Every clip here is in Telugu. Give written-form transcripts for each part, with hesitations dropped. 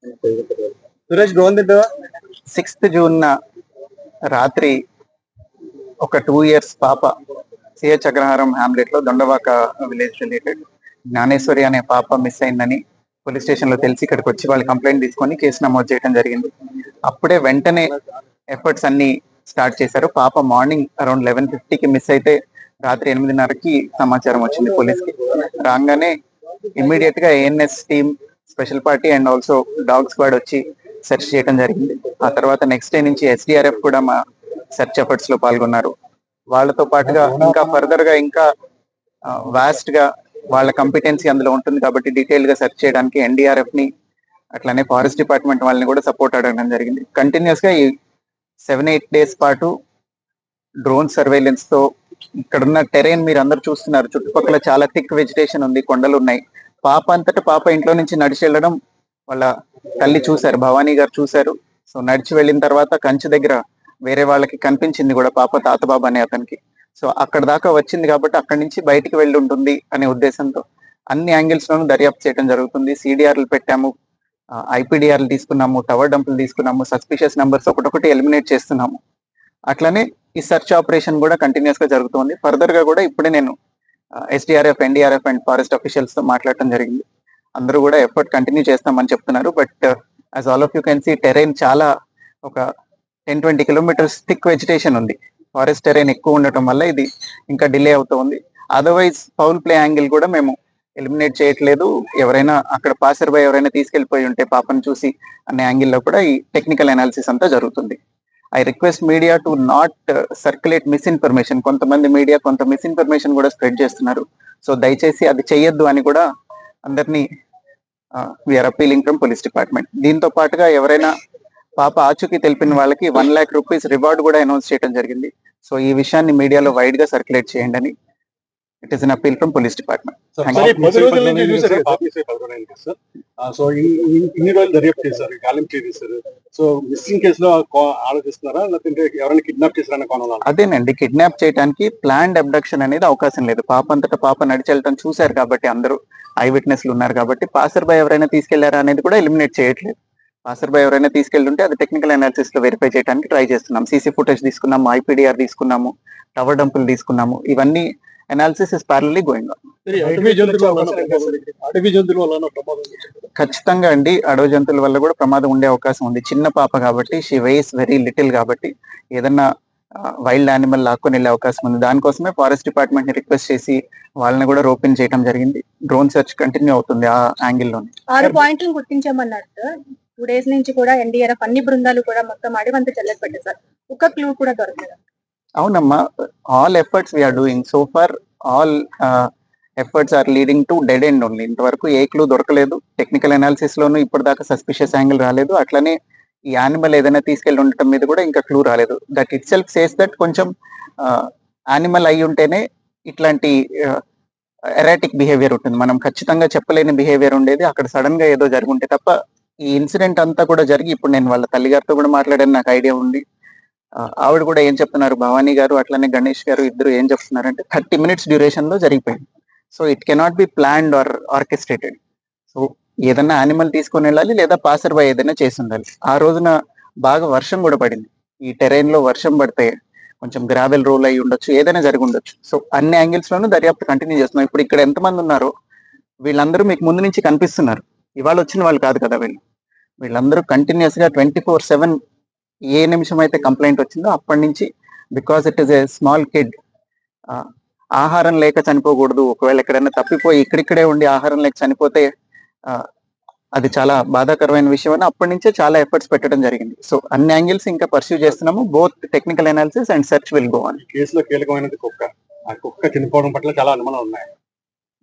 సురేష్ డ్రోన్ తింటావా? 6th జూన్ రాత్రి ఒక 2 years పాప సిహెచ్ అగ్రహారం హ్యామ్లెట్ లో దొండవాక విలేజ్ రిలేటెడ్ జ్ఞానేశ్వరి అనే పాప మిస్ అయిందని పోలీస్ స్టేషన్ లో తెలిసి ఇక్కడికి వచ్చి వాళ్ళు కంప్లైంట్ తీసుకొని కేసు నమోదు చేయడం జరిగింది. అప్పుడే వెంటనే ఎఫర్ట్స్ అన్ని స్టార్ట్ చేశారు. పాప మార్నింగ్ అరౌండ్ 11:50కి మిస్ అయితే రాత్రి 8:30కి సమాచారం వచ్చింది పోలీస్ కి. రాగానే ఇమ్మీడియట్ గా ANS team, special party and also dog squad వచ్చి సెర్చ్ చేయడం జరిగింది. ఆ తర్వాత నెక్స్ట్ డే నుంచి ఎస్డిఆర్ఎఫ్ కూడా మా సెర్చ్ ఎఫర్ట్స్ లో పాల్గొన్నారు. వాళ్ళతో పాటుగా ఇంకా ఫర్దర్ గా ఇంకా వాస్ట్ గా వాళ్ళ కంపిటెన్సీ అందులో ఉంటుంది కాబట్టి డీటెయిల్ గా సెర్చ్ చేయడానికి ఎన్డీఆర్ఎఫ్ ని అట్లానే ఫారెస్ట్ డిపార్ట్మెంట్ వాళ్ళని కూడా సపోర్ట్ అడగడం జరిగింది. కంటిన్యూస్ గా ఈ 7-8 days పాటు డ్రోన్ సర్వేలెన్స్ తో ఇక్కడున్న టెరైన్ మీరు అందరు చూస్తున్నారు. చుట్టుపక్కల చాలా థిక్ వెజిటేషన్ ఉంది, కొండలు ఉన్నాయి. పాప అంతటా పాప ఇంట్లో నుంచి నడిచి వెళ్ళడం వాళ్ళ తల్లి చూశారు, భవానీ గారు చూశారు. సో నడిచి వెళ్ళిన తర్వాత కంచి దగ్గర వేరే వాళ్ళకి కనిపించింది కూడా పాప, తాతబాబు అనే అతనికి. సో అక్కడ దాకా వచ్చింది కాబట్టి అక్కడి నుంచి బయటికి వెళ్ళి ఉంటుంది అనే ఉద్దేశంతో అన్ని యాంగిల్స్ లోనూ దర్యాప్తు చేయడం జరుగుతుంది. సిడిఆర్లు పెట్టాము, ఐపీడిఆర్లు తీసుకున్నాము, టవర్ డంపులు తీసుకున్నాము, సస్పిషియస్ నెంబర్స్ ఒకటొకటి ఎలిమినేట్ చేస్తున్నాము. అట్లనే ఈ సెర్చ్ ఆపరేషన్ కూడా కంటిన్యూస్ గా జరుగుతుంది. ఫర్దర్ గా కూడా ఇప్పుడే నేను SDRF, NDRF and forest officials తో మాట్లాడటం జరిగింది. అందరూ కూడా ఎఫర్ట్ కంటిన్యూ చేస్తామని చెప్తున్నారు. But as all of you can see terrain చాలా ఒక 10-20 kilometers థిక్ వెజిటేషన్ ఉంది. ఫారెస్ట్ టెరైన్ ఎక్కువ ఉండటం వల్ల ఇది ఇంకా డిలే అవుతుంది. అదర్వైజ్ ఫౌల్ ప్లే యాంగిల్ కూడా మేము ఎలిమినేట్ చేయట్లేదు. ఎవరైనా అక్కడ పాసర్ బై ఎవరైనా తీసుకెళ్లిపోయి ఉంటే పాపను చూసి అనే యాంగిల్లో కూడా ఈ టెక్నికల్ అనాలిసిస్ అంతా జరుగుతుంది. I request media to not circulate misinformation. కొంతమంది మీడియా కొంత మిస్ఇన్ఫర్మేషన్ కూడా స్ప్రెడ్ చేస్తున్నారు. సో దయచేసి అది చెయ్యొద్దు అని కూడా అందరినీ we are appealing from police department. దీంతో పాటుగా ఎవరైనా పాప ఆచూకీ తెలిపిన వాళ్ళకి 1 lakh rupees రివార్డ్ కూడా అనౌన్స్ చేయడం జరిగింది. సో ఈ విషయాన్ని మీడియాలో వైడ్ గా సర్క్యులేట్ చేయండి. It is an appeal from police department. So ఇన్ని రోజులు దర్యాప్తు చేశారు, గాలింపు చేశారు. సో మిస్సింగ్ కేసులో ఆలోచిస్తున్నారా, లేకపోతే ఎవరైనా కిడ్నాప్ చేశారన్న కోణంలో? అదేనండి, కిడ్నాప్ చేయడానికి ప్లాన్డ్ అబ్డక్షన్ అనేది అవకాశం లేదు. పాప అంతటా పాప నడిచెళ్ళటం చూశారు కాబట్టి అందరూ ఐ విట్నెస్లు ఉన్నారు కాబట్టి పాసర్ బై ఎవరైనా తీసుకెళ్లారా అనేది కూడా ఎలిమినేట్ చేయట్లేదు. పాసర్ బై ఎవరైనా తీసుకెళ్తుంటే అది టెక్నికల్ అనాలిసిస్ లో వెరిఫై చేయడానికి ట్రై చేస్తున్నాం. సీసీ ఫుటేజ్ తీసుకున్నాము, ఐపీడీఆర్ తీసుకున్నాము, టవర్ డంపులు తీసుకున్నాము. ఇవన్నీ అనాలిసిస్ ఇస్ ప్యారలీ గోయింగ్ ఆన్. ఖచ్చితంగా అండి, అడవి జంతువుల వల్ల కూడా ప్రమాదం ఉండే అవకాశం ఉంది. చిన్న పాప కాబట్టి, షీ వెయిస్ వెరీ లిటిల్ కాబట్టి ఏదన్నా వైల్డ్ యానిమల్ లాక్కొని వెళ్ళే అవకాశం ఉంది. దానికోసమే ఫారెస్ట్ డిపార్ట్మెంట్ ని రిక్వెస్ట్ చేసి వాళ్ళని కూడా రోపిన్ చేయడం జరిగింది. డ్రోన్ సెర్చ్ కంటిన్యూ అవుతుంది ఆ యాంగిల్ లో. 6 పాయింట్లు గుర్తించామన్నారు సార్. 2 days నుంచి కూడా ఎన్డీఆర్ఎఫ్ అన్ని బృందాలు కూడా మొత్తం అడివంతా చెల్లెట్ పెట్టారు సార్. ఒక క్లూ కూడా దొరకలేదు. అవునమ్మా, all efforts we are doing. So far all efforts are leading to dead end only. ఇంతవరకు ఏ క్లూ దొరకలేదు. టెక్నికల్ అనాలిసిస్ లోనూ ఇప్పటిదాకా సస్పిషియస్ యాంగిల్ రాలేదు. అట్లనే ఈ యానిమల్ ఏదైనా తీసుకెళ్లి ఉండటం మీద కూడా ఇంకా క్లూ రాలేదు. That it self says that కొంచెం యానిమల్ అయి ఉంటేనే ఇట్లాంటి ఎరాటిక్ బిహేవియర్ ఉంటుంది. మనం ఖచ్చితంగా చెప్పలేని బిహేవియర్ ఉండేది, అక్కడ సడన్ గా ఏదో జరుగుంటే తప్ప. ఈ ఇన్సిడెంట్ అంతా కూడా జరిగి ఇప్పుడు నేను వాళ్ళ తల్లిగారితో కూడా మాట్లాడాను, నాకు ఐడియా ఉంది. ఆవిడ కూడా ఏం చెప్తున్నారు, భవానీ గారు అట్లనే గణేష్ గారు ఇద్దరు ఏం చెప్తున్నారంటే 30 minutes డ్యూరేషన్ లో జరిగిపోయింది. So it cannot be planned or orchestrated. So ఏదన్నా యానిమల్ తీసుకొని వెళ్ళాలి లేదా పాసర్ బై ఏదైనా చేసి ఉండాలి. ఆ రోజున బాగా వర్షం కూడా పడింది. ఈ టెరైన్ లో వర్షం పడితే కొంచెం గ్రావెల్ రోల్ అయి ఉండొచ్చు, ఏదైనా జరిగి ఉండొచ్చు. సో అన్ని యాంగిల్స్ లోనూ దర్యాప్తు కంటిన్యూ చేస్తున్నాం. ఇప్పుడు ఇక్కడ ఎంతమంది ఉన్నారో వీళ్ళందరూ మీకు ముందు నుంచి కనిపిస్తున్నారు. ఇవాళ వచ్చిన వాళ్ళు కాదు కదా వీళ్ళందరూ కంటిన్యూస్ గా 24/7 ఏ నిమిషం అయితే కంప్లైంట్ వచ్చిందో అప్పటి నుంచి, because it is a small kid, ఆహారం లేక చనిపోకూడదు. ఒకవేళ ఎక్కడైనా తప్పిపోయి ఇక్కడిక్కడే ఉండి ఆహారం లేక చనిపోతే అది చాలా బాధాకరమైన విషయం అని అప్పటి నుంచే చాలా ఎఫర్ట్స్ పెట్టడం జరిగింది. సో అన్ని యాంగిల్స్ ఇంకా పర్స్యూ చేస్తున్నాము. Both technical analysis and search will go on. కేసులో కీలకమైనది కుక్క. ఆ కుక్క చనిపోవడం పట్ల చాలా అనుమానాలు ఉన్నాయి.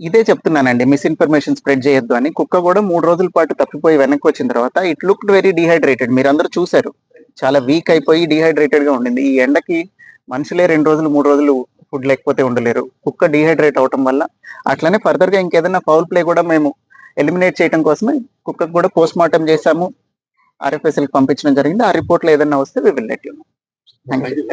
ఇదే చెప్తున్నానండి, మిస్ఇన్ఫర్మేషన్ స్ప్రెడ్ చేయొద్దు అని. కుక్క కూడా 3 రోజుల పాటు తప్పిపోయి వెనక్కి వచ్చిన తర్వాత ఇట్ లుక్డ్ వెరీ డిహైడ్రేటెడ్. మీరు అందరూ చూశారు, చాలా వీక్ అయిపోయి డిహైడ్రేటెడ్ గా ఉండింది. ఈ ఎండకి మనుషులే 2 రోజులు 3 రోజులు ఫుడ్ లేకపోతే ఉండలేరు. కుక్క డిహైడ్రేట్ అవటం వల్ల. అట్లనే ఫర్దర్ గా ఇంకేదైనా ఫౌల్ ప్లే కూడా మేము ఎలిమినేట్ చేయడం కోసమే కుక్కకు కూడా పోస్ట్ మార్టం చేశాము, ఆర్ఎఫ్ఎస్ఎల్ పంపించడం జరిగింది. ఆ రిపోర్ట్లో ఏదైనా వస్తే we will let you know. Thank you.